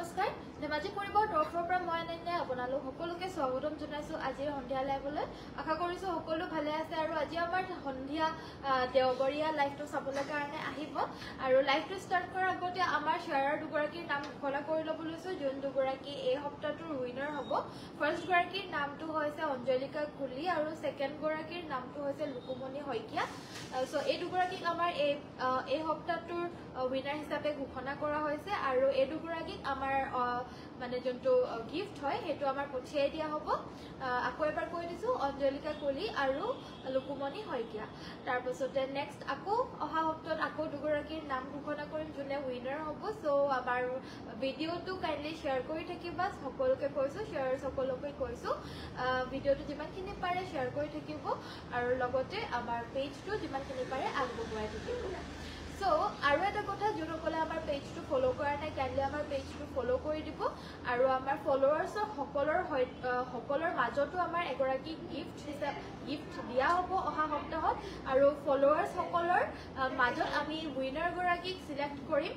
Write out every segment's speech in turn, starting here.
নমস্কাৰ ধেমাজি পৰিবৰ দৰ্শকৰ পৰা মই আনন্যা আপোনালোক সকলোকে স্বাগতম জনাইছো আজিৰ সন্ধিয়া লাইভলৈ আশা কৰিছো সকলো ভালে আছে আৰু আজি আমাৰ সন্ধিয়া দেওবৰীয়া লাইভটো চাবলৈ কাৰণে আহিব আৰু লাইভটো ষ্টাৰ্ট কৰাৰ আগতে আমাৰ শেয়াৰৰ দুগৰাকীৰ নাম ঘোষণা কৰি ল'ব লৈছো যোন দুগৰাকী এই সপ্তাহটোৰ উইনাৰ হ'ব ফাৰ্ষ্ট গৰাকীৰ নামটো হৈছে অঞ্জলিকা কুলি আৰু সেকেন্ড গৰাকীৰ নামটো হৈছে লুকুমণি শইকীয়া সো এই দুগৰাকীক আমাৰ এই সপ্তাহটোৰ উইনাৰ হিচাপে ঘোষণা কৰা হৈছে আৰু এই দুগৰাকীক আমাৰ মানে যোনটো গিফট হয় হেতু আমাৰ পঠিয়াই দিয়া হ'ব আকৌ এবাৰ কৈ দিছো অঞ্জলিকা কুলি আৰু লুকুমণি শইকীয়া তাৰ পাছতে নেক্সট আকৌ অহা সপ্তাহত আকৌ দুগৰাকীৰ নাম ঘোষণা কৰিম যোনে উইনাৰ হ'ব সো আমাৰ ভিডিওটো কাইন্ডলি শেয়াৰ কৰি থাকিবা সকলোকে কৈছো শেয়াৰ সকলোকে কৈছো ভিডিওটো যিমানখিনি পাৰে শেয়াৰ কৰি থাকিব আৰু লগতে আমাৰ পেজটো যিমানখিনি পাৰে আগবঢ়াই থাকিব সো আৰু এটা কথা যোনসকলে আমাৰ পেজটো ফলো কৰা নাই কাইন্ডলি আমাৰ পেজটো ফলো কৰি দিব আৰু আমাৰ ফলোৱাৰ্ছৰ সকলৰ মাজতো আমাৰ এগৰাকী গিফট দিয়া হ'ব অহা সপ্তাহত আৰু ফলোৱাৰ্ছ সকলৰ মাজত আমি উইনাৰ গৰাকীক সিলেক্ট কৰিম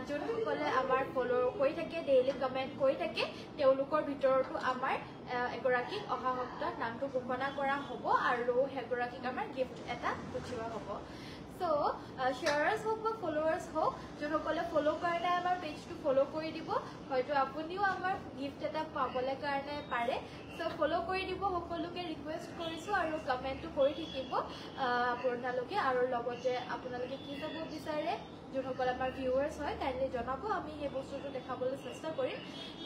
যোনসকলে আমাৰ ফলো কৰি থাকে ডেইলি কমেন্ট কৰি থাকে তেওঁলোকৰ ভিতৰতো আমাৰ এগৰাকীক অহা সপ্তাহত নামটো ঘোষণা কৰা হ'ব আৰু হেগৰাকীক আমাৰ গিফট এটা পঠিওৱা হ'ব So, sharers hope or followers hope, যোনসকলে ফলো কৰা নাই আমাৰ পেজটো ফলো কৰি দিব হয়তো আপুনিও আমাৰ গিফট এটা পাবলৈ কাৰণে পাৰে সো ফলো কৰি দিব সকলোকে ৰিকুৱেষ্ট কৰিছো আৰু কমেন্টটো কৰি থাকিব আপোনালোকে আৰু লগতে আপোনালোকে কি চাব বিচাৰে যোনসকল আমাৰ ভিউৱাৰ্ছ হয় কাইন্ডলি জনাব আমি এই বস্তুটো দেখাবলৈ চেষ্টা কৰিম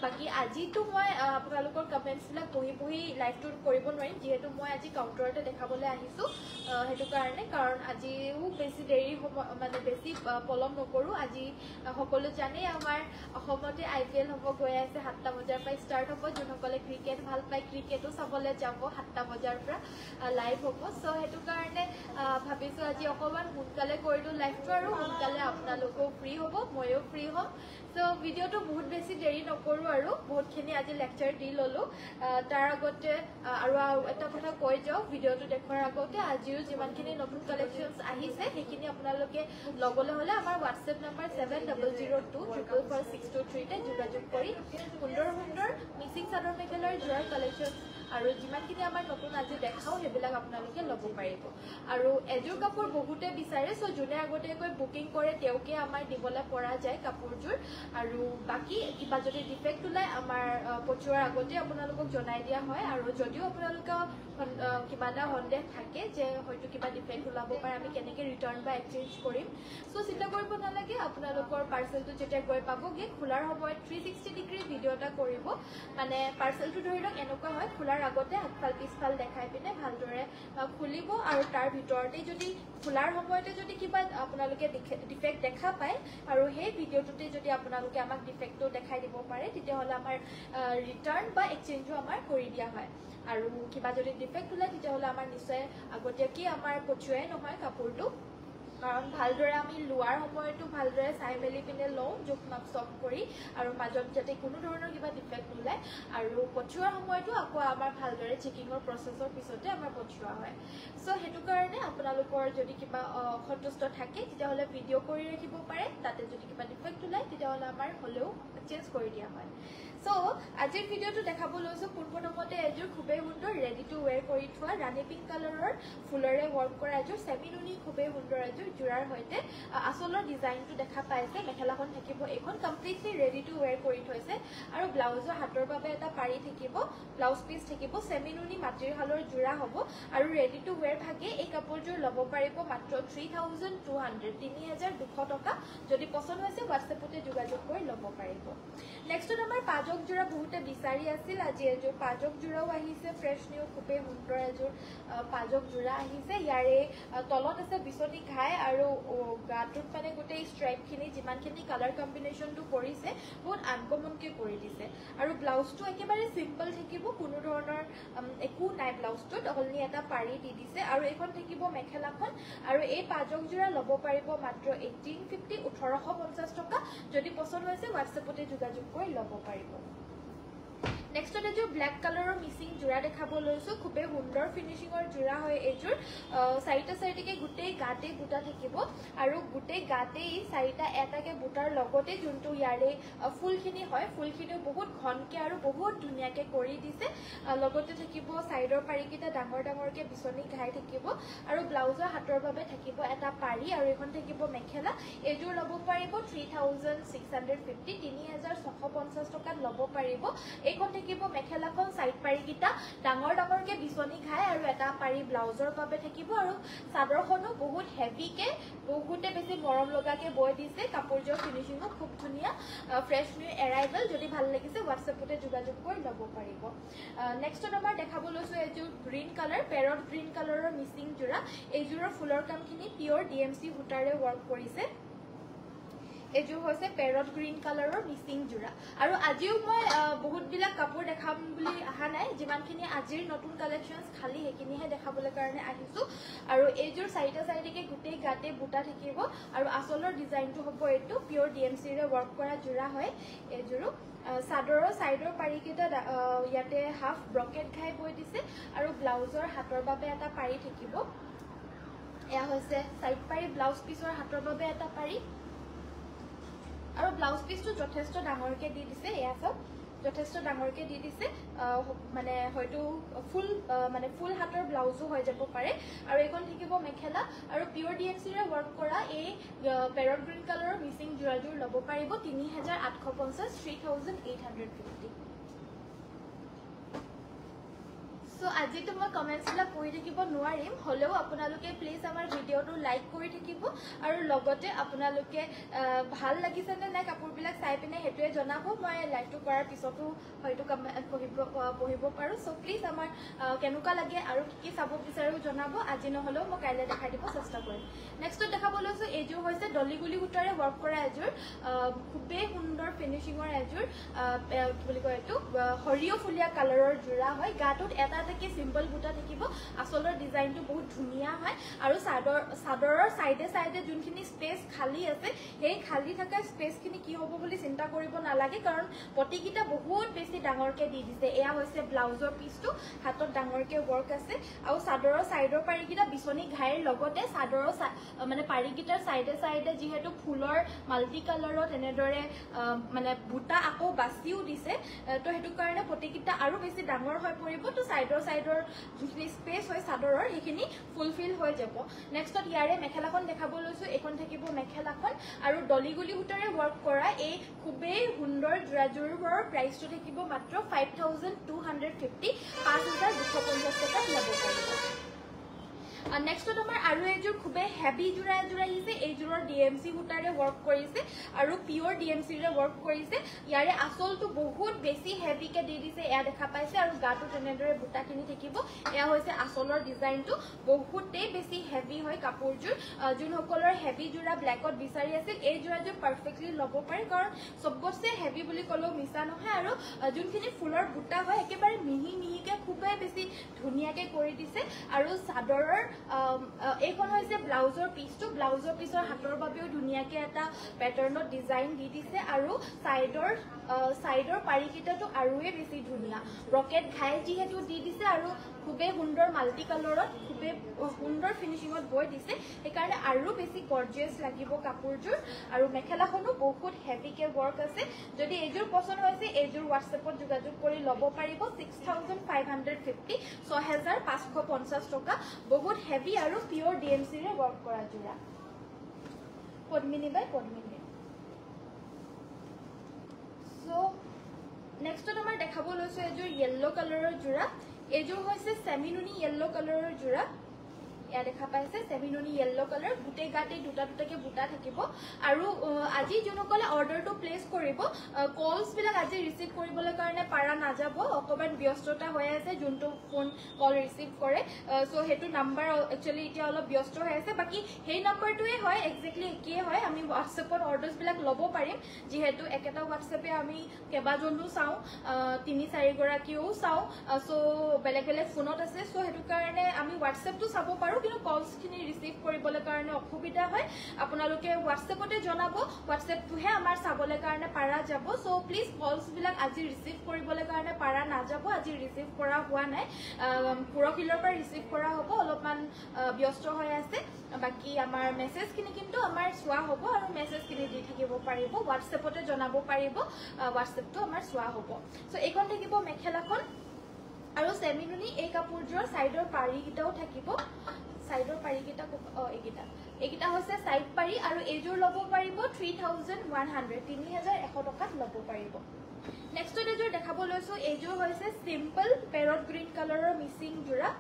বাকি আজিতো মই আপোনালোকৰ কমেন্টছবিলাক পঢ়ি লাইভটো কৰিব নোৱাৰিম যেহেতু মই আজি কাউণ্টাৰতে দেখাবলৈ আহিছো হেতু কাৰণে কাৰণ আজিও বেছি দেৰি মানে বেছি পলম নকৰো আজি সকলো জানে আমাৰ অসমতে IPL হ'ব গৈ আছে 7টা বজাৰ পৰা ষ্টাৰ্ট হ'ব যোনসকলে ক্ৰিকেট ভাল পায় ক্ৰিকেটো চাবলৈ যাব 7টা বজাৰ পৰা লাইভ হ'ব সো হেতু কাৰণে ভাবিছো আজি অকমান সোনকালে কৰিলো লাইভটো আৰু সোনকালে আপোনালোকো ফ্ৰী হ'ব ময়ো ফ্ৰী হ'ম সো ভিডিওটো বহুত বেছি দেৰি নকৰো আৰু বহুতখিনি আজি লেকচাৰ দি ললো তাৰ আগতে আৰু এটা কথা কৈ যাও ভিডিওটো দেখুৱাৰ আগতে আজিও যিমানখিনি নতুন কালেকশনছ আহিছে সেইখিনি আপোনালোকে লবলৈ হলে আমাৰ WhatsApp নম্বৰ 7002444623 তে যোগাযোগ কৰি সুন্দৰ মিক্সিং চাদৰ মেখেলাৰ জোৰ কালেকশনছ আৰু যিমানখিনি আমাৰ নতুন আজি দেখাও হেবিলাক আপোনালোকে লব পাৰিব আৰু এজোৰ কাপোৰ বহুতে বিচাৰে সো যোনে আগতেকৈ বুকিং কৰে তেওঁকে আমাৰ দিবলৈ পৰা যায় কাপোৰজোৰ আৰু বাকি কিবা যদি ডিফেক্ট ওলাই আমাৰ পঠোৱাৰ আগতে আপোনালোকক জনাই দিয়া হয় আৰু যদিও আপোনালোকৰ কিবা এটা সন্দেহ থাকে যে হয়তো কিবা ডিফেক্ট ওলাব পাৰে আমি কেনেকৈ ৰিটাৰ্ণ বা এক্সচেঞ্জ কৰিম সো চিন্তা কৰিব নালাগে আপোনালোকৰ পাৰ্সেলটো যেতিয়া গৈ পাবগে খোলাৰ সময়ত 360 ডিগ্ৰী ভিডিও এটা কৰিব মানে পাৰ্সেলটো ধৰি লওক এনেকুৱা হয় খোলাৰ আগতে আগফাল পিছফাল দেখাই পিনে ভালদৰে খুলিব আৰু তাৰ ভিতৰতে যদি খোলাৰ সময়তে যদি কিবা আপোনালোকে ডিফেক্ট দেখা পায় আৰু সেই ভিডিওটোতে যদি আপোনালোকে আমাক ডিফেক্টটো দেখাই দিব পাৰে তেতিয়াহ'লে আমাৰ ৰিটাৰ্ণ বা এক্সচেঞ্জো আমাৰ কৰি দিয়া হয় আৰু কিবা যদি ডিফেক্ট ওলাই তেতিয়াহ'লে আমাৰ নিশ্চয় আগতীয়াকৈ আমাৰ পঠিওৱাই নহয় কাপোৰটো কাৰণ ভালদৰে আমি লোৱাৰ সময়টো ভালদৰে চাই মেলি পিনে লওঁ জোখ মাপ চব কৰি আৰু মাজত যাতে কোনো ধৰণৰ কিবা ডিফেক্ট ওলাই আৰু পঠিওৱাৰ সময়টো আকৌ আমাৰ ভালদৰে চেকিঙৰ প্ৰচেছৰ পিছতে আমাৰ পঠিওৱা হয় সো হেতু কাৰণে আপোনালোকৰ যদি কিবা অসন্তুষ্ট থাকে তেতিয়াহ'লে ভিডিও কৰি ৰাখিব পাৰে তাতে যদি কিবা ডিফেক্ট ওলাই তেতিয়াহ'লে আমাৰ হলেও চেঞ্জ কৰি দিয়া হয় সো আজিৰ ভিডিওটো দেখাব লৈছো পোনপ্ৰথমতে এযোৰ খুবেই সুন্দৰ ৰেডি টু ৱেৰ কৰি থোৱা ৰাণী পিংক কালাৰৰ ফুলৰে ৱৰ্ক কৰা এযোৰ সেমিনুনি খুবেই সুন্দৰ এযোৰ জোৰাৰ হৈতে আসলৰ ডিজাইনটো দেখা পাইছে মেখেলাখন থাকিব এখন কমপ্লিটলি ৰেডি টু ৱেৰ কৰি থৈছে আৰু ব্লাউজৰ হাতৰ বাবে এটা পাৰি থাকিব ব্লাউজ পিস থাকিব সেমিনুনি মাটিৰ হালৰ জোৰা হ'ব আৰু ৰেডি টু ৱেৰ ভাগে এই কাপোৰযোৰ ল'ব পাৰিব মাত্ৰ 3200 টকা যদি পছন্দ হৈছে WhatsAppতে যোগাযোগ কৰি ল'ব পাৰিব নেক্সটত আমাৰ পাজক জোৰা বহুতে বিচাৰি আছিল আজি এযোৰ পাজক জোৰাও আহিছে ফ্ৰেছ নিউ খুবেই সুন্দৰ এযোৰ পাজক জোৰা আহিছে ইয়াৰে তলত আছে বিচনী ঘাই আৰু গাটোত মানে গোটেই ষ্ট্ৰাইপখিনি যিমানখিনি কালাৰ কম্বিনেশ্যনটো কৰিছে বহুত আনকমনকৈ কৰি দিছে আৰু ব্লাউজটো একেবাৰে সিম্পল থাকিব কোনো ধৰণৰ একো নাই ব্লাউজটোত অনলি এটা পাৰি দি দিছে আৰু এইখন থাকিব মেখেলাখন আৰু এই পাজক জোৰা ল'ব পাৰিব মাত্ৰ 1850 টকা যদি পছন্দ হৈছে WhatsAppতে যোগাযোগ কৰি ল'ব পাৰিব নেক্সটত এযোৰ ব্ল্যাক কালাৰৰ মিচিং জোৰা দেখাব লৈছো খুবেই সুন্দৰ ফিনিশিঙৰ জোৰা হয় এযোৰ চাৰিটা চাৰিটাকে গোটেই গাতে বুটা থাকিব আৰু গোটেই গাতেই চাৰিটা এটাকে বুটাৰ লগতে যোনটো ইয়াৰে ফুলখিনি হয় ফুলখিনিও বহুত ঘনকে আৰু বহুত ধুনীয়াকে কৰি দিছে লগতে থাকিব সাইডৰ পাৰিকিটা ডাঙৰ ডাঙৰকে বিচনি ঘাই থাকিব আৰু ব্লাউজৰ হাতৰ বাবে থাকিব এটা পাৰি আৰু এখন থাকিব মেখেলা এযোৰ ল'ব পাৰিব 3650 3650 টকাত ল'ব পাৰিব এইখন থাকিব মেখেলাখন সাইড পাৰিকিটা ডাঙৰ ডাঙৰকে বিচনি ঘাই আৰু এটা পাৰি ব্লাউজৰ বাবে থাকিব আৰু চাদৰখনো বহুত হেভিকে বহুতে বেছি মৰম লগাকে বৈ দিছে কাপোৰজৰ ফিনিশিংও খুব ধুনীয়া ফ্ৰেশ নিউ এৰাইভেল যদি ভাল লাগিছে হোৱাটছএপতে যোগাযোগ কৰি ল'ব পাৰিব নেক্সট আমাৰ দেখাব লৈছো এযোৰ গ্ৰীণ কালাৰ পেৰট গ্ৰীণ কালাৰৰ মিচিং জোৰা এইযোৰৰ ফুলৰ কামখিনি পিওৰ ডিএমসি সূতাৰে ওয়াৰ্ক কৰিছে এযোৰ হৈছে পেৰট গ্ৰীণ কালাৰৰ মিচিং জোৰা আৰু আজিও মই বহুত বিলাক কাপোৰ দেখাম বুলি আহা নাই যিমানখিনি আজিৰ নতুন কালেকশনস খালি হেকিনিহে দেখাবলৈ কাৰণে আহিছো আৰু এইযোৰ চাৰিটা চাৰিটাকে গোটেই গাতে বুটা থাকিব আৰু আসলৰ ডিজাইনটো হ'ব এটো পিওৰ ডিএমসি ৰে ওয়াৰ্ক কৰা জোৰা হয় এইযোৰো সাদৰৰ সাইডৰ পাৰিকিটা ইয়াতে হাফ ব্ৰকেট ঘাই বৈ দিছে আৰু ব্লাউজৰ হাতৰ বাবে এটা পাৰি থাকিব এয়া হৈছে সাইড পাৰি ব্লাউজ পিছৰ হাতৰ বাবে এটা পাৰি আৰু ব্লাউজ পিসটো যথেষ্ট ডাঙৰকে দি দিছে এয়া সব যথেষ্ট ডাঙৰকে দি দিছে মানে হয়তো ফুল হাতৰ ব্লাউজো হৈ যাব পাৰে আৰু এখন থাকিব মেখেলা আৰু পিওৰ ডিএমসি ৰে ওয়াৰ্ক কৰা এই পেৰট গ্ৰীণ কালাৰৰ মিচিং জোৰাজোৰ ল'ব পাৰিব 3850 3850 So আজি তো মই কমেন্টস লা পঢ়ি থাকিব নোৱাৰিম হলেও আপোনালোকে প্লিজ আমাৰ ভিডিওটো লাইক কৰি থাকিব আৰু লগতে আপোনালোকে ভাল লাগিছে নে নাই কাপোৰবিলাক চাই পিনে হেতুৱে জনাব মই লাইকটো কৰাৰ পিছতো হয়তো কমেন্ট পঢ়িব পাৰো সো প্লিজ আমাৰ কেনুকা লাগে আৰু কি চাব বিচাৰো জনাব আজি নহলেও মই কাইলে দেখাই দিব চেষ্টা কৰিম নেক্সট দেখাব লৈছো এযোৰ হৈছে ডলিগুলি সূতাৰে ওয়াৰ্ক কৰা এযোৰ খুবেই সুন্দৰ ফিনিশিঙৰ এযোৰ কি বুলি কয় এটো হৰিয় ফুলিয়া কালাৰৰ জোৰা হয় গাটোত এটা কি সিম্পল বুটা থাকিব আসলৰ ডিজাইনটো বহুত ধুনীয়া হয় আৰু সাদৰৰ সাইডে সাইডে যোনখিনি স্পেস খালি আছে সেই খালি থকা স্পেসখিনি কি হ'ব বুলি চিন্তা কৰিব নালাগে কাৰণ পটিকিটা বহুত বেছি ডাঙৰকে দি দিছে এয়া হৈছে ব্লাউজৰ পিসটো হাতত ডাঙৰকে ওয়াৰ্ক আছে আৰু সাদৰৰ সাইডৰ পাৰিকিটা বিচনি ঘাইৰ লগতে সাদৰৰ মানে পাৰিকিটাৰ সাইডে সাইডে যেহেতু ফুলৰ মাল্টি কালাৰত এনেদৰে মানে বুটা আকৌ বাছিও দিছে তো হেতু কাৰণে পটিকিটা আৰু বেছি ডাঙৰ হৈ পৰিব তো সাইডৰ যোনখিনি স্পেস হয় সাদৰৰ হেখিনি ফুলফিল হৈ যাব নেক্সটত ইয়াৰে মেখেলাখন দেখাব লৈছো এখন থাকিব মেখেলাখন আৰু ডলিগুলি সূতাৰে ওয়াৰ্ক কৰা এই খুবেই সুন্দৰ জোৰাজোৰৰ প্ৰাইসটো থাকিব মাত্ৰ 5250 5250 টকাত ল'ব পাৰিব নেক্সটত আমাৰ আৰু এযোৰ খুবে হেভি জোৰা আহিছে এইযোৰৰ ডিএমসি সূতাৰে ওয়াৰ্ক কৰিছে আৰু পিওৰ ডিএমসি ৰে ওয়াৰ্ক কৰিছে ইয়াৰে আসলটো বহুত বেছি হেভিকে দি দিছে এয়া দেখা পাইছে আৰু গাটো তেনেদৰে বুটাখিনি থাকিব এয়া হৈছে আসলৰ ডিজাইনটো বহুতেই বেছি হেভি হয় কাপোৰযোৰ যোনসকলৰ হেভি জোৰা ব্ল্যাকত বিচাৰি আছিল এই জোৰাযোৰ পাৰফেক্টলি ল'ব পাৰে কাৰণ সবতছে হেভি বুলি কলেও মিছা নহয় আৰু যোনখিনি ফুলৰ বুটা হয় একেবাৰে মিহি মিহিকে খুবেই বেছি ধুনীয়াকে কৰি দিছে আৰু সাদৰৰ এইখন হৈছে ব্লাউজৰ পিসটো ব্লাউজৰ পিসৰ হাতৰ বাবেও ধুনীয়াকে এটা প্যাটাৰ্ণৰ ডিজাইন দি দিছে আৰু সাইডৰ পাৰিকিটাটো আৰুৱে বেছি ধুনীয়া ব্ৰকেট ঘাই যিহেতু দি দিছে আৰু খুবেই সুন্দৰ মাল্টি কালাৰত খুবেই সুন্দৰ ফিনিশিঙত বৈ দিছে সেইকাৰণে আৰু বেছি গৰ্জিয়াছ লাগিব কাপোৰযোৰ আৰু মেখেলাখনো বহুত হেভিকে ওয়াৰ্ক আছে যদি এইযোৰ পছন্দ হৈছে এইযোৰ হোৱাটছএপত যোগাযোগ কৰি ল'ব পাৰিব 6550 6550 টকা বহুত হেভি আৰু পিওৰ ডিএমসি ৰে ওয়াৰ্ক কৰা জোৰা পদ্মিনী বাই পদ্মিনী সো নেক্সটত আমাৰ দেখাব লৈছো এযোৰ ইয়েলো কালাৰৰ জোৰা এযোৰ হৈছে সেমিনুনি ইয়েলো কালাৰৰ জোৰা ইয়া দেখা পাইছে সেমিনুনি ইয়েলো কালাৰ গুটে গাতে দুটা দুটাকে বুটা থাকিব আৰু আজি যোনসকলে অৰ্ডাৰটো প্লেস কৰিব কলস বিলাক আজি ৰিসিভ কৰিবলৈ কাৰণে পাৰা নাযাব অকমান ব্যস্ততা হৈ আছে যোনটো ফোন কল ৰিসিভ কৰে সো হেতু নাম্বাৰ একচুয়ালি এতিয়া অলপ ব্যস্ত হৈ আছে বাকি হেই নাম্বাৰটোৱে হয় এক্স্যাক্টলি একেই হয় আমি হোৱাটছএপত অৰ্ডাৰস বিলাক ল'ব পাৰিম যেহেতু একেটা হোৱাটছএপে আমি কেবাজনো চাও 3-4 গৰাকীও চাও সো বেলেগ বেলেগ ফোনত আছে সো হেতু কাৰণে আমি হোৱাটছএপটো চাব পাৰো কিন্তু কলছখিনি ৰিসিভ কৰিবলৈ কাৰণে অসুবিধা হয় আপোনালোকে WhatsAppতে জনাব WhatsAppটোহে আমাৰ চাবলৈ কাৰণে পাৰা যাব সো প্লিজ কলছ বিলাক আজি ৰিসিভ কৰিবলৈ কাৰণে পাৰা না যাব আজি ৰিসিভ কৰা হোৱা নাই পুৰকিলৰ পৰা ৰিসিভ কৰা হ'ব অলপমান ব্যস্ত হৈ আছে বাকি আমাৰ মেছেজখিনি কিন্তু আমাৰ চোৱা হ'ব আৰু মেছেজখিনি দি থাকিব পাৰিব WhatsAppতে জনাব পাৰিব WhatsAppটো আমাৰ চোৱা হ'ব সো এইখন থাকিব মেখেলাখন আৰু সেমিনুনি এই কাপোৰজোৰ সাইডৰ পাৰি কিটাও থাকিব সাইডৰ পাৰি কিটা এইকিটা হৈছে সাইড পাৰি আৰু এইজোৰ লব পাৰিব 3100 টকাত লব পাৰিব নেক্সট এজোৰ দেখাব লৈছো এইজোৰ হৈছে সিম্পল পেৰট গ্ৰীণ কালাৰৰ মিসিং জোৰা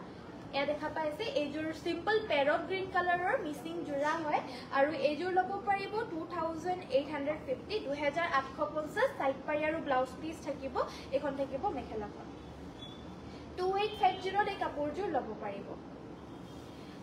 এয়া দেখা পাইছে এইজোৰ সিম্পল পেৰট গ্ৰীণ কালাৰৰ মিসিং জোৰা হয় আৰু এইজোৰ লব পাৰিব 2850 2850 সাইড পাৰি আৰু ব্লাউজ পিস থাকিব এখন থাকিব মেখেলাখন 2850 এই কাপোৰজোৰ লব পাৰিব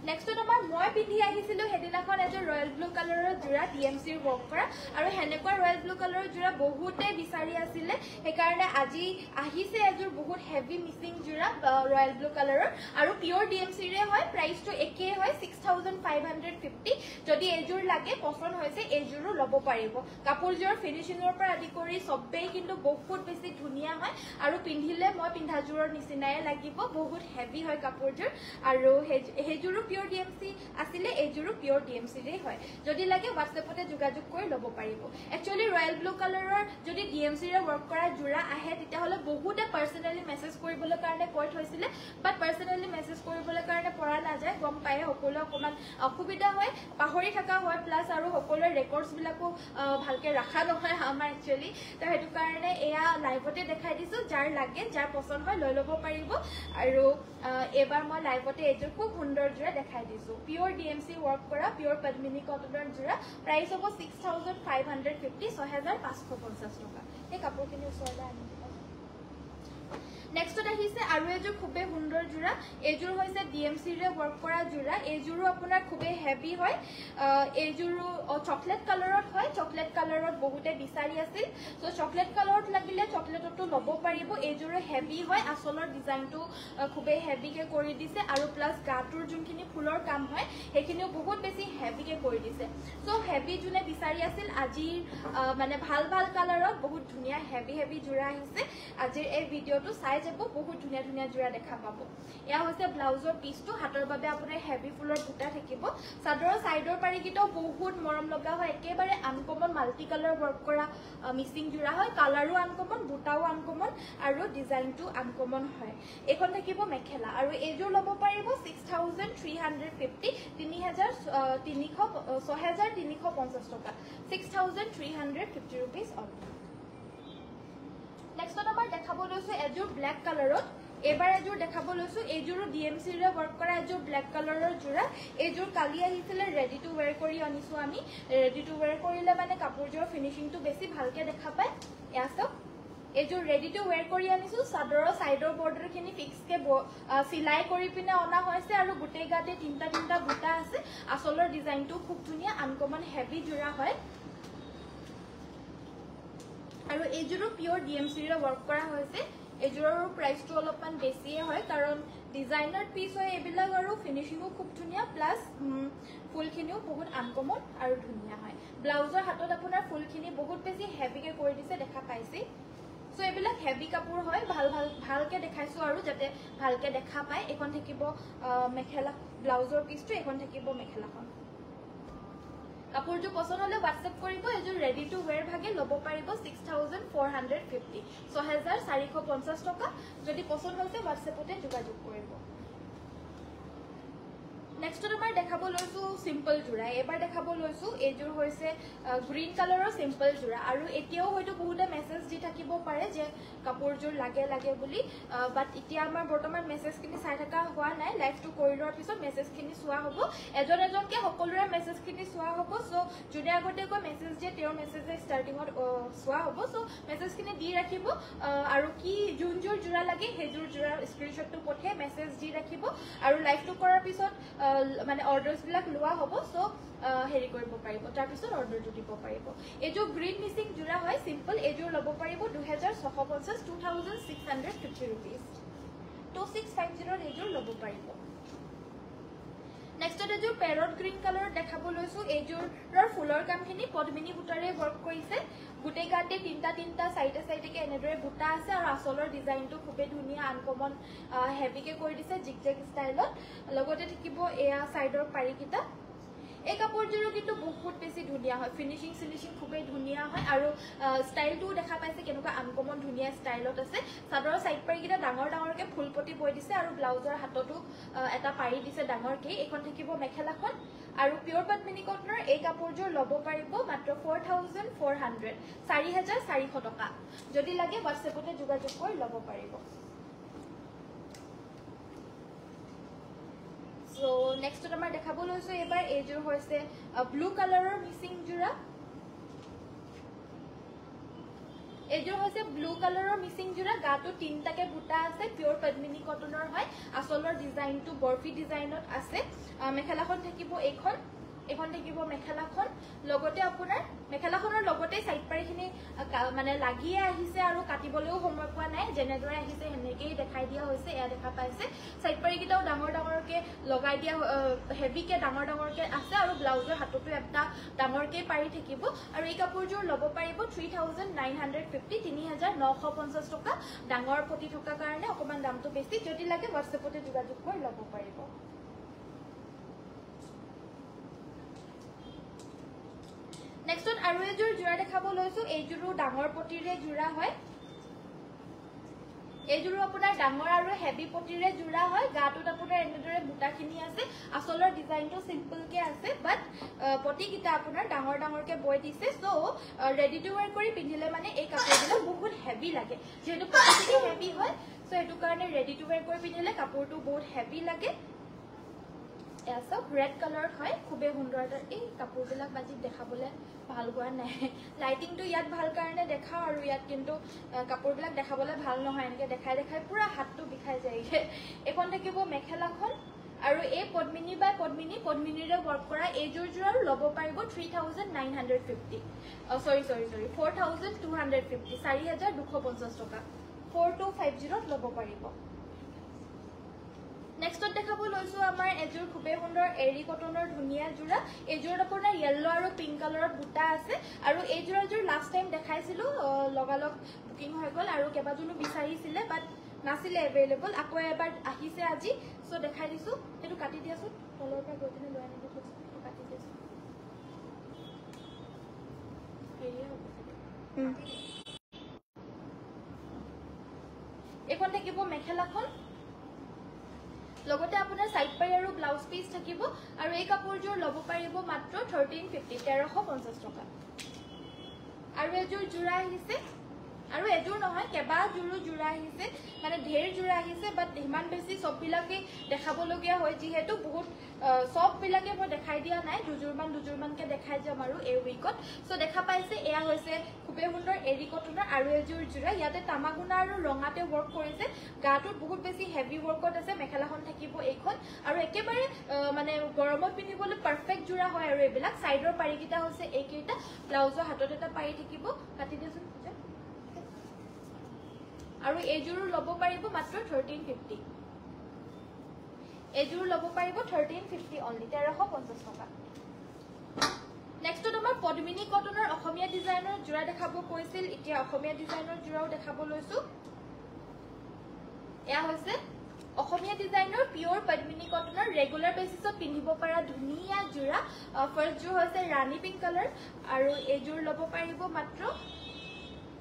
নেক্সট আমাৰ মই পিন্ধি আহিছিলো হেদিনাখন এজোৰ ৰয়েল ব্লু কালাৰৰ জোৰা ডিএমসিৰ ৱৰ্ক কৰা আৰু হেনেকুৱা ৰয়েল ব্লু কালাৰৰ জোৰা বহুতে বিচাৰি আছিলে হেকাৰণে আজি আহিছে এজোৰ বহুত হেভি মিসিং জোৰা ৰয়েল ব্লু কালাৰৰ আৰু পিওৰ ডিএমসি ৰে হয় প্ৰাইসটো একে হয় 6550 যদি এজোৰ লাগে পছন্দ হৈছে এজোৰো লব পাৰিব কাপোৰজোৰ ফিনিশিংৰ পৰা আদি কৰি সবেই কিন্তু বহুত বেছি ধুনিয়া হয় আৰু পিন্ধিলে মই পিন্ধাজোৰৰ নিচিনাই লাগিব বহুত হেভি হয় কাপোৰজোৰ আৰু হেজোৰো পিওৰ ডিএমসি আসলে এজোৰো পিওৰ ডিএমসি ৰে হয় যদি লাগে WhatsAppতে যোগাযোগ কৰি লব পাৰিব একচুয়ালি ৰয়্যাল ব্লু কালাৰৰ যদি ডিএমসি ৰে ওয়াৰ্ক কৰা জোৰা আহে তেতিয়া হলে বহুতে পাৰ্সোনালি মেসেজ কৰিবলৈ কাৰণে কৈ থৈছিলে বাট পাৰ্সোনালি মেসেজ কৰিবলৈ কাৰণে পৰা না যায় গম পায় সকলো অকমান অসুবিধা হয় পাহৰি থাকা হয় প্লাস আৰু সকলো ৰেকৰ্ডছ বিলাকো ভালকে ৰাখা নহয় আমাৰ একচুয়ালি তো হেতু কাৰণে এয়া লাইভতে দেখাই দিছো যাৰ লাগে যাৰ পছন্দ হয় লৈ লব পাৰিব আৰু এবাৰ মই লাইভতে এজোৰ খুব সুন্দৰ জোৰা দেখাই দিছো পিওৰ ডিএমসি ওয়াৰ্ক কৰা পিওৰ পদ্মিনী কটনৰ জোৰা প্ৰাইস হ'ব 6550 6550 টকা এই কাপোৰখিনি ওচৰলৈ আনি দিব নেক্সট আহিছে আৰু এজোৰ খুবে সুন্দৰ জোৰা এজোৰ হৈছে ডিএমসি ৰে ওয়াৰ্ক কৰা জোৰা এজোৰো আপোনাৰ খুবে হেভি হয় এজোৰো চকলেট কালাৰত হয় চকলেট কালাৰত বহুতে বিচাৰি আছিল সো চকলেট কালাৰত লাগিলে চকলেটটো লব পাৰিব এজোৰো হেভি হয় আসলৰ ডিজাইনটো খুবে হেভিকে কৰি দিছে আৰু প্লাস গাটোৰ যোনখিনি ফুলৰ কাম হয় হেখিনিও বহুত বেছি হেভিকে কৰি দিছে সো হেভি জুনে বিচাৰি আছিল আজি মানে ভাল ভাল কালাৰত বহুত ধুনিয়া হেভি জোৰা আহিছে আজিৰ এই ভিডিওটো চাই যাব বহুত ধুনিয়া ধুনিয়া জোৰা দেখা পাব এয়া হৈছে ব্লাউজৰ পিসটো হাতৰ বাবে আপোনাৰ হেভি ফুলৰ বুটা থাকিব সাদৰৰ সাইডৰ পাৰি কিটাও বহুত মৰম লগা হয় একেবাৰে আনকমন মাল্টি কালাৰ ওয়াৰ্ক কৰা মিসিং জোৰা হয় কালাৰো আনকমন বুটাও আনকমন আৰু ডিজাইনটো আনকমন হয় এখন থাকিব মেখেলা আৰু এজোৰ লব পাৰিব 6350 6350 টকা 6350 rupees only নেক্সট আমাৰ দেখাব লৈছো এজোৰ ব্ল্যাক কালাৰত এবাৰ এজোৰ দেখাব লৈছো এজোৰো ডিএমসি ৰে ওয়াৰ্ক কৰা এজোৰ ব্ল্যাক কালাৰৰ জোৰা এজোৰ কালি আহিছিলে ৰেডি টু ওয়্যাৰ কৰি আনিছো আমি ৰেডি টু ওয়্যাৰ কৰিলে মানে কাপোৰজোৰ ফিনিশিংটো বেছি ভালকে দেখা পায় এয়া সব এজোৰ ৰেডি টু ওয়্যাৰ কৰি আনিছো সাদৰৰ সাইডৰ বৰ্ডাৰখিনি ফিক্সকে সিলাই কৰি পিনে অনা হৈছে আৰু গুটেই গাতে তিনটা বুটা আছে আসলৰ ডিজাইনটো খুব ধুনিয়া আনকমন হেভি জোৰা হয় আৰু এজোৰো পিওৰ ডিএমসি ৰে ওয়াৰ্ক কৰা হৈছে এজোৰৰ প্ৰাইসটো অলপমান বেছিয়ে হয় কাৰণ ডিজাইনাৰ পিস হয় এবিলাক আৰু ফিনিশিংও খুব ধুনিয়া প্লাস ফুলখিনিও বহুত আনকমন আৰু ধুনিয়া হয় ব্লাউজৰ হাতত আপোনাৰ ফুলখিনি বহুত বেছি হেভিকে কৰি দিছে দেখা পাইছে সো এবিলাক হেভি কাপোৰ হয় ভালকে দেখাইছো আৰু যাতে ভালকে দেখা পায় এখন থাকিব মেখেলা ব্লাউজৰ পিসটো এখন থাকিব মেখেলাখন কাপোৰটো পছন্দ হলে WhatsApp কৰিব এজোৰ ৰেডি টু ওয়্যাৰ ভাগে লব পাৰিব 6450 6450 টকা যদি পছন্দ হৈছে WhatsAppতে যোগাযোগ কৰিব নেক্সট আমাৰ দেখাব লৈছো সিম্পল জোৰা এবাৰ দেখাব লৈছো এজোৰ হৈছে গ্ৰীন কালাৰৰ সিম্পল জোৰা আৰু এতিয়াও হয়তো বহুতে মেছেজ দি থাকিব পাৰে যে কাপোৰজোৰ লাগে বুলি বাট এতিয়া আমাৰ বৰ্তমান মেছেজখিনি চাই থকা হোৱা নাই লাইভটো কৰি লোৱাৰ পিছত মেছেজখিনি চোৱা হ'ব এজনকে সকলোৰে মেছেজখিনি চোৱা হ'ব সো যোনে আগতেকৈ মেছেজ দিয়ে তেওঁৰ মেছেজে ষ্টাৰ্টিঙত চোৱা হ'ব সো মেছেজখিনি দি ৰাখিব আৰু কি যোনজোৰ জোৰা লাগে হেজোৰ জোৰা স্ক্ৰিনশ্বটটো পঠিয়াই মেছেজ দি ৰাখিব আৰু লাইভটো কৰাৰ পিছত মানে অৰ্ডাৰস বিলাক লোৱা হ'ব সো হেৰি কৰিব পাৰিব তাৰ পিছত অৰ্ডাৰটো দিব পাৰিব এজো গ্ৰীন মিসিং জোৰা হয় সিম্পল এজো লব পাৰিব 2650 2650 rupees 2650 এজো লব পাৰিব নেক্সট এযোৰ পেৰট গ্ৰীণ কালাৰত দেখাব লৈছো এইযোৰৰ ফুলৰ কামখিনি পদ্মিনী বুটাৰে ৱৰ্ক কৰিছে গুটেই গাতে তিনটা সাইডে সাইডেকে এনেদৰে বুটা আছে আৰু আচলৰ ডিজাইনটো খুবেই ধুনীয়া আনকমন হেভিকে কৰি দিছে জিগজেগ ষ্টাইলত লগতে থাকিব এয়া সাইডৰ পাৰিকিটা এই কাপোৰযোৰো কিন্তু বহুত বেছি ধুনীয়া হয় ফিনিশিং খুবেই ধুনীয়া হয় আৰু ষ্টাইলটো দেখা পাইছে কেনেকুৱা আনকমন ধুনীয়া ষ্টাইলত আছে চাদৰৰ সাইড পাৰিকিটা ডাঙৰকে ফুলপটি বৈ দিছে আৰু ব্লাউজৰ হাতটো এটা পাৰি দিছে ডাঙৰকে এখন থাকিব মেখেলাখন আৰু পিওৰ পদ্মিনী কটনৰ এই কাপোৰযোৰ ল'ব পাৰিব মাত্ৰ 4400 4400 টকা যদি লাগে WhatsAppতে যোগাযোগ কৰি ল'ব পাৰিব So next to আমাৰ দেখাব লৈছো এবাৰ এইযোৰ হৈছে ব্লু কালাৰৰ মিচিং জোৰা এইযোৰ হৈছে ব্লু কালাৰৰ মিচিং জোৰা গাটো তিনটাকে বুটা আছে পিওৰ পদ্মিনী কটনৰ হয় আচলৰ ডিজাইনটো বৰফি ডিজাইনত আছে মেখেলাখন থাকিব এখন থাকিব মেখেলাখন লগতে আপোনাৰ মেখেলাখনৰ লগতে সাইড পাৰিখিনি মানে লাগিয়ে আহিছে আৰু কাটিবলৈও সময় পোৱা নাই জেনেদৰে আহিছে হেনেকেই দেখাই দিয়া হৈছে এয়া দেখা পাইছে সাইড পাৰিকিটাও ডাঙৰকে লগাই দিয়া হেভিকে ডাঙৰকে আছে আৰু ব্লাউজৰ হাতটো এটা ডাঙৰকে পাৰি থাকিব আৰু এই কাপোৰযোৰ ল'ব পাৰিব 3950 3950 টকা ডাঙৰ পটি থকা কাৰণে অকমান দামটো বেছি যদি লাগে WhatsAppতে যোগাযোগ কৰি ল'ব পাৰিব Next on আৰু এযোৰ জোৰা দেখাব লৈছো এইযোৰো ডাঙৰ পটিৰে জোৰা হয় এইযোৰো আপোনাৰ ডাঙৰ আৰু হেভি পটিৰে জোৰা হয় গাটোত আপোনাৰ এনেদৰে বুটাখিনি আছে আচলৰ ডিজাইনটো সিম্পল কে আছে বাট পটি কিটা আপোনাৰ ডাঙৰকে বৈ দিছে সো ৰেডি টু ওয়্যাৰ কৰি পিন্ধিলে মানে এই কাপোৰটো বহুত হেভি লাগে যেহেতু পটিখিনি হেভি হয় সো এটো কাৰণে ৰেডি টু ওয়্যাৰ কৰি পিন্ধিলে কাপোৰটো বহুত হেভি লাগে এসব ৰেড কালাৰ হয় খুবে সুন্দৰ এই কাপোৰবিলাক বাজি দেখাবলে ভাল হোৱা নাই লাইটিংটো ইয়াত ভাল কাৰণে দেখাও আৰু ইয়াত কিন্তু কাপোৰবিলাক দেখাবলে ভাল নহয় এনেকে দেখাই পুৰা হাতটো বিখাই যায় এখন থাকিব মেখেলাখন আৰু এই পদ্মিনী বাই পদ্মিনীৰে ৱৰ্ক কৰা এইযোৰ জোৰ ল'ব পাৰিব 3950 সৰি 4250 4250 টকা 4250 ল'ব পাৰিব Next on দেখাব লৈছো আমাৰ এযোৰ খুবে সুন্দৰ এৰি কটনৰ ধুনীয়া জোৰা এযোৰ আপোনাৰ ইয়েলো আৰু পিংক কালাৰত বুটা আছে আৰু এই জোৰাযোৰ লাষ্ট টাইম দেখাইছিলো লগালগ বুকিং হৈ গল আৰু কেবাজনো বিচাৰিছিলে বাট নাছিলে এভেইলেবল আকৌ এবাৰ আহিছে আজি সো দেখাই দিছো এটো কাটি দিয়াছো তলৰ পৰা গইনে লৈ আনিব কৈছো কাটি দিছো এখন থাকিব মেখেলাখন লগতে আপোনাৰ সাইড পাই আৰু ব্লাউজ পিস থাকিব আৰু এই কাপোৰযোৰ ল'ব পাৰিব মাত্ৰ 1350 টকা আৰু এযোৰ জোৰা আহিছে আৰু এযোৰ নহয় কেবা জোৰা আহিছে মানে ঢেৰ জোৰা আহিছে বাট ইমান বেছি সববিলাকে দেখাবলগীয়া হয় যিহেতু বহুত সববিলাকে মই দেখাই দিয়া নাই দুজুৰমানকে দেখাই যাম আৰু এই উইকত সো দেখা পাইছে এয়া হৈছে খুবে সুন্দৰ এৰি কটনৰ আৰু এযোৰ জোৰা ইয়াতে তামাগুনা আৰু ৰঙাতে ৱৰ্ক কৰিছে গাটোত বহুত বেছি হেভি ৱৰ্কত আছে মেখেলাখন থাকিব এইখন আৰু একেবাৰে মানে গৰমত পিন্ধিবলৈ পাৰফেক্ট জোৰা হয় আৰু এইবিলাক সাইডৰ পাৰিকিটা হৈছে এইকেইটা ব্লাউজৰ হাতত এটা পাৰি থাকিব কাটি দিছো আৰু এযোৰ ল'ব পাৰিব মাত্ৰ 1350 এযোৰ ল'ব পাৰিব 1350 অনলি 1350 টকা নেক্সট আমাৰ পদ্মিনী কটনৰ অসমীয়া ডিজাইনৰ জোৰা দেখাব কৈছিল এতিয়া অসমীয়া ডিজাইনৰ জোৰাও দেখাব লৈছো এয়া হৈছে অসমীয়া ডিজাইনৰ পিওৰ পদ্মিনী কটনৰ ৰেগুলাৰ বেসিছত পিন্ধিব পৰা ধুনীয়া জোৰা ফাৰ্স্ট জোৰ হৈছে ৰাণী পিংক কালাৰ আৰু এযোৰ ল'ব পাৰিব মাত্ৰ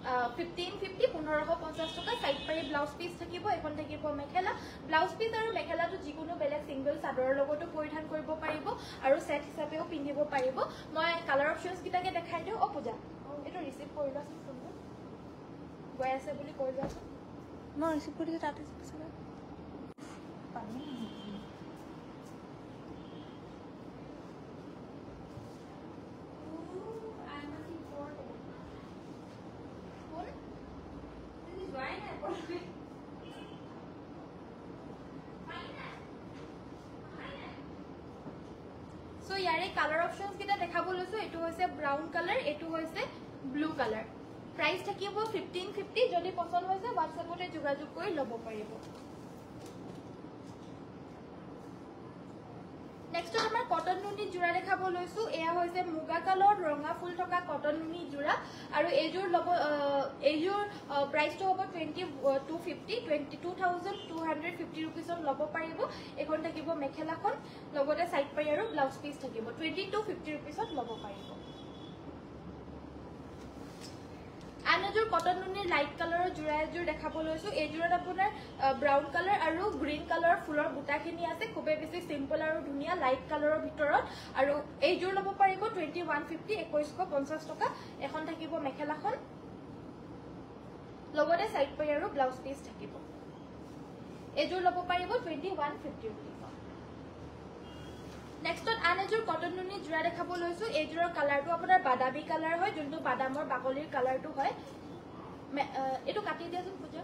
1550 1550 টকা সাইড পাৰি ব্লাউজ পিস থাকিব এখন থাকিব মেখেলা ব্লাউজ পিস আৰু মেখেলাটো যিকোনো বেলেগ সিঙ্গল চাদৰৰ লগতো পৰিধান কৰিব পাৰিব আৰু সেট হিচাপেও পিন্ধিব পাৰিব মই কালাৰ অপচনস কিটাকে দেখাই দিও পূজা এটো ৰিসিভ কৰিলাছ তুমি গৈ আছে বুলি কৈ যাছ মই ৰিসিভ কৰি তাতে আছে পানী So yare color options kita dekhabo loisu etu hoise brown color etu hoise blue color price thakibo 1550 jodi pasond hoise WhatsApp ote jogajog kori lobo paribo next আমাৰ কটন নুনি যোৰা দেখাব লৈছো এয়া হৈছে মুগা কালৰ ৰঙা ফুল থকা কটন নুনি যোৰা আৰু এইযোৰ লব এইযোৰ প্ৰাইসটো হ'ব 2250 रुपीसত লব পাৰিব এখন থাকিব মেখেলাখন লগতে সাইড পাই আৰু ব্লাউজ পিস থাকিব 2250 रुपीसত লব পাৰিব আনজোৰ কটন নুনিৰ লাইট কালাৰৰ যোৰা এযোৰ দেখাব লৈছো এই যোৰাত আপোনাৰ ব্ৰাউন কালাৰ আৰু গ্ৰীন কালাৰৰ ফুলৰ বুটাখিনি আছে খুবেই বেছি সিম্পল আৰু ধুনিয়া লাইট কালাৰৰ ভিতৰত আৰু এই যোৰ লব পাৰিব 2150 2150 টকা এখন থাকিব মেখেলাখন লগতে সাইড পাই আৰু ব্লাউজ পিস থাকিব এই যোৰ লব পাৰিব 2150 रुपीस নেক্সটত আনজোৰ কটন নুনি যোৰা দেখাব লৈছো এই যোৰৰ কালাৰটো আপোনাৰ বাদামী কালাৰ হয় যোনটো বাদামৰ বাকলিৰ কালাৰটো হয় এটো কাটি দিয়াচোন পূজা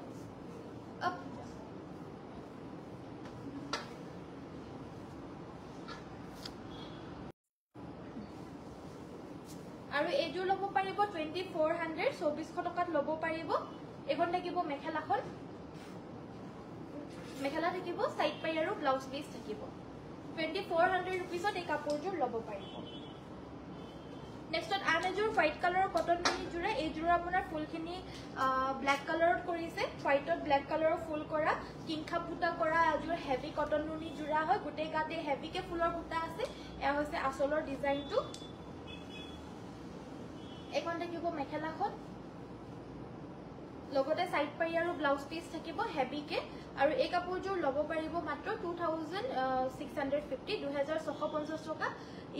আৰু এই যোৰ লব পাৰিব 2400 2400 টকাত লব পাৰিব এখন থাকিব মেখেলাখন মেখেলা থাকিব সাইড পাই আৰু ব্লাউজ পিস থাকিব 2400 रुपीसत এই কাপোৰযোৰ লব পাৰিব নেক্সটত আনজোৰ হোৱাইট কালাৰৰ কটন নুনি যোৰা এই যোৰ আপোনাৰ ফুলখিনি ব্ল্যাক কালাৰত কৰিছে হোৱাইটত ব্ল্যাক কালাৰৰ ফুল কৰা কিংখা বুটা কৰা আজোৰ হেভি কটন নুনি যোৰা হয় গুটে গাতে হেভিকে ফুলৰ বুটা আছে এয়া হৈছে আসলৰ ডিজাইনটো এখন থাকিব মেখেলাখন লগতে সাইড পাই আৰু ব্লাউজ পিস থাকিব হেভিকে আৰু এই কাপোৰযোৰ লব পাৰিব মাত্ৰ 2650 2650 টকা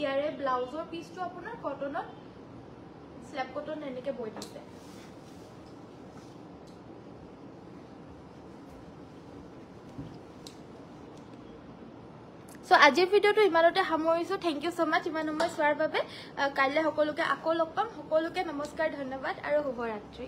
ইয়াৰে ব্লাউজৰ পিসটো আপোনাৰ কটনত স্ল্যাব কটন এনেকে বৈ দিছে সো আজিৰ ভিডিওটো ইমানতে সামৰিছো থ্যাংক ইউ সো মাচ ইমান সময় চোৱাৰ বাবে কাইলৈ সকলোকে আকৌ লগ পাম সকলোকে নমস্কাৰ ধন্যবাদ আৰু শুভৰাত্ৰি